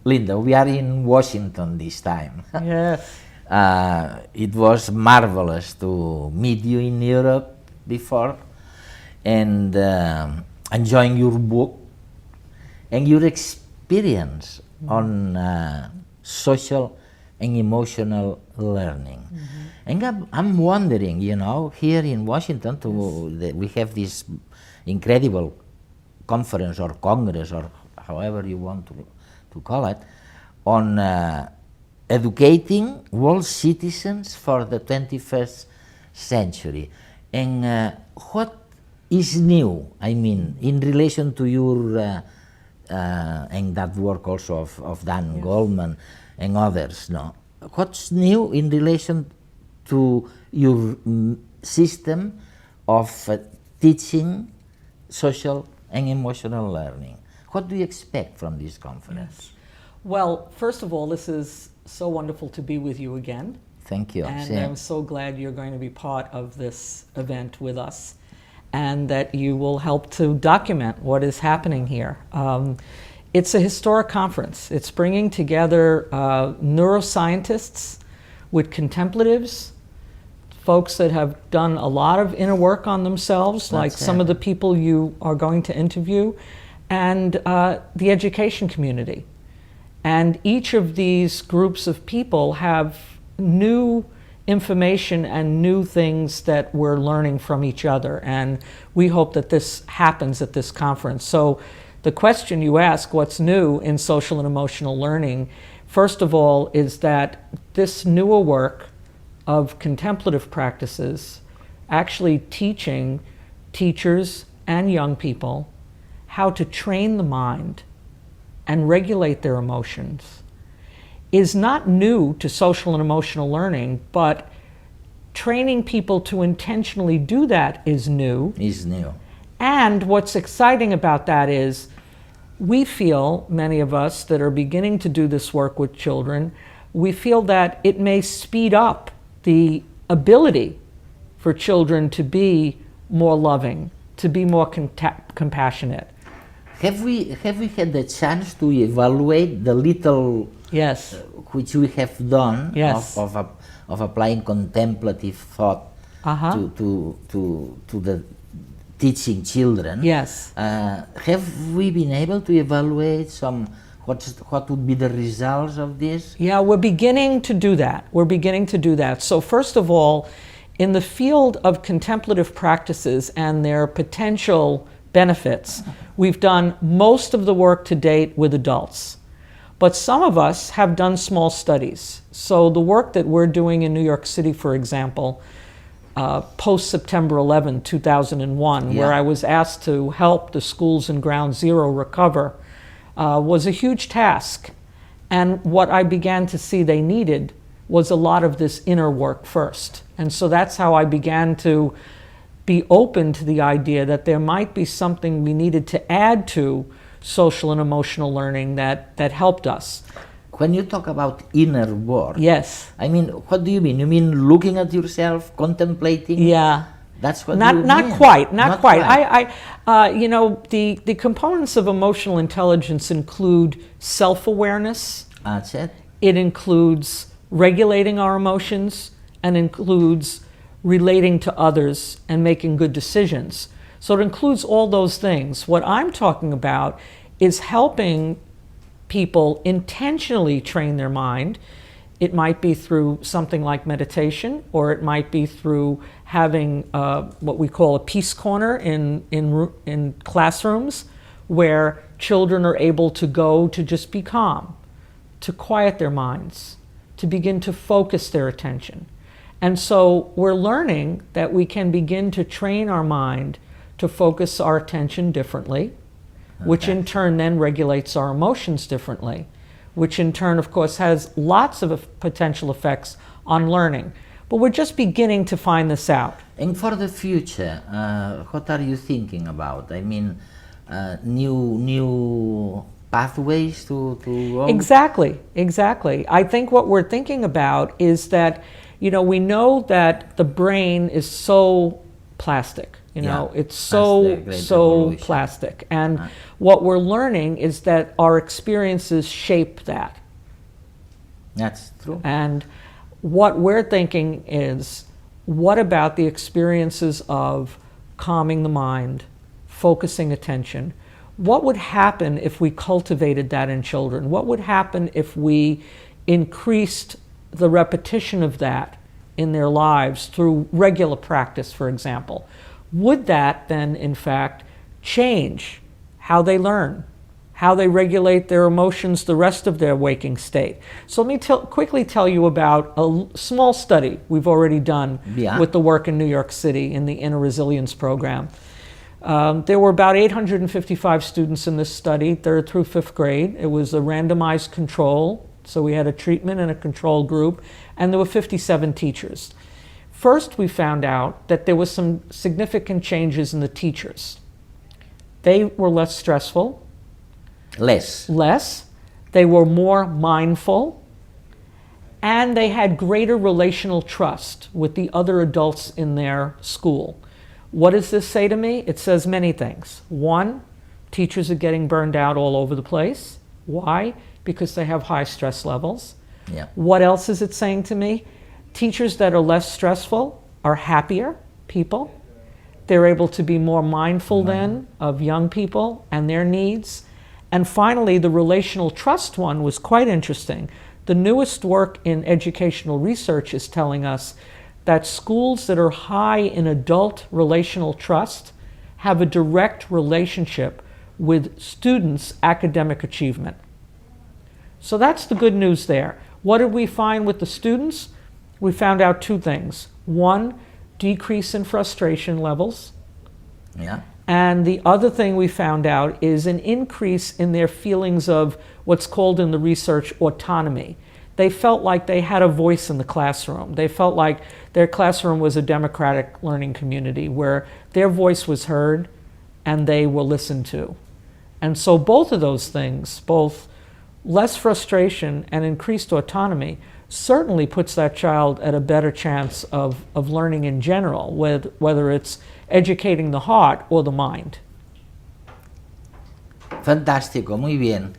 Linda, we are in Washington this time. Yes. It was marvelous to meet you in Europe before and enjoying your book and your experience on social and emotional learning. And I'm wondering, you know, here in Washington, we have this incredible conference or congress or however you want to call it, on educating world citizens for the 21st century. And what is new, I mean, in relation to your, and that work also of Dan Goldman and others, no? What's new in relation to your system of teaching social and emotional learning? What do you expect from this conference? Yes. Well, first of all, this is so wonderful to be with you again. Thank you. And Same. I'm so glad you're going to be part of this event with us and that you will help to document what is happening here. It's a historic conference. It's bringing together neuroscientists with contemplatives, folks that have done a lot of inner work on themselves, like some of the people you are going to interview, and the education community. And each of these groups of people have new information and new things that we're learning from each other. And we hope that this happens at this conference. So the question you ask, what's new in social and emotional learning, first of all, is that this newer work of contemplative practices, actually teaching teachers and young people how to train the mind and regulate their emotions, is not new to social and emotional learning, but training people to intentionally do that is new. Is new. And what's exciting about that is we feel, many of us that are beginning to do this work with children, we feel that it may speed up the ability for children to be more loving, to be more compassionate. Have we had the chance to evaluate the little which we have done of applying contemplative thought to the teaching children? Yes. Have we been able to evaluate what would be the results of this? Yeah, we're beginning to do that. So first of all, in the field of contemplative practices and their potential benefits, we've done most of the work to date with adults. But some of us have done small studies. So the work that we're doing in New York City, for example, post-September 11, 2001, where I was asked to help the schools in Ground Zero recover, was a huge task. And what I began to see they needed was a lot of this inner work first. And so that's how I began to be open to the idea that there might be something we needed to add to social and emotional learning that helped us. When you talk about inner work, yes, I mean, what do you mean? You mean looking at yourself, contemplating? Yeah, that's what. Not quite. You know, the components of emotional intelligence include self-awareness. That's it. It includes regulating our emotions and includes relating to others and making good decisions. So it includes all those things. What I'm talking about is helping people intentionally train their mind. It might be through something like meditation, or it might be through having what we call a peace corner in classrooms, where children are able to go to just be calm, to quiet their minds, to begin to focus their attention. And so we're learning that we can begin to train our mind to focus our attention differently, which in turn then regulates our emotions differently, which in turn, of course, has lots of potential effects on learning. But we're just beginning to find this out. And for the future, what are you thinking about? I mean, new pathways to Exactly. I think what we're thinking about is that, you know, we know that the brain is so plastic. You know, it's That's so, the great so evolution. plastic. And what we're learning is that our experiences shape that. That's true. And what we're thinking is, what about the experiences of calming the mind, focusing attention? What would happen if we cultivated that in children? What would happen if we increased the repetition of that in their lives through regular practice, for example? Would that then, in fact, change how they learn, how they regulate their emotions the rest of their waking state? So let me quickly tell you about a small study we've already done with the work in New York City in the Inner Resilience Program. There were about 855 students in this study, 3rd through 5th grade. It was a randomized control, so we had a treatment and a control group, and there were 57 teachers. First, we found out that there was some significant changes in the teachers. They were less stressful. Less. They were more mindful. And they had greater relational trust with the other adults in their school. What does this say to me? It says many things. One, teachers are getting burned out all over the place. Why? Because they have high stress levels. Yeah. What else is it saying to me? Teachers that are less stressful are happier people. They're able to be more mindful then of young people and their needs. And finally, the relational trust one was quite interesting. The newest work in educational research is telling us that schools that are high in adult relational trust have a direct relationship with students' academic achievement. So that's the good news there. What did we find with the students? We found out 2 things. One, decrease in frustration levels. Yeah. And the other thing we found out is an increase in their feelings of what's called in the research autonomy. They felt like they had a voice in the classroom. They felt like their classroom was a democratic learning community where their voice was heard and they were listened to. And so both of those things, both less frustration and increased autonomy, certainly puts that child at a better chance of learning in general, whether it's educating the heart or the mind. Fantástico, muy bien.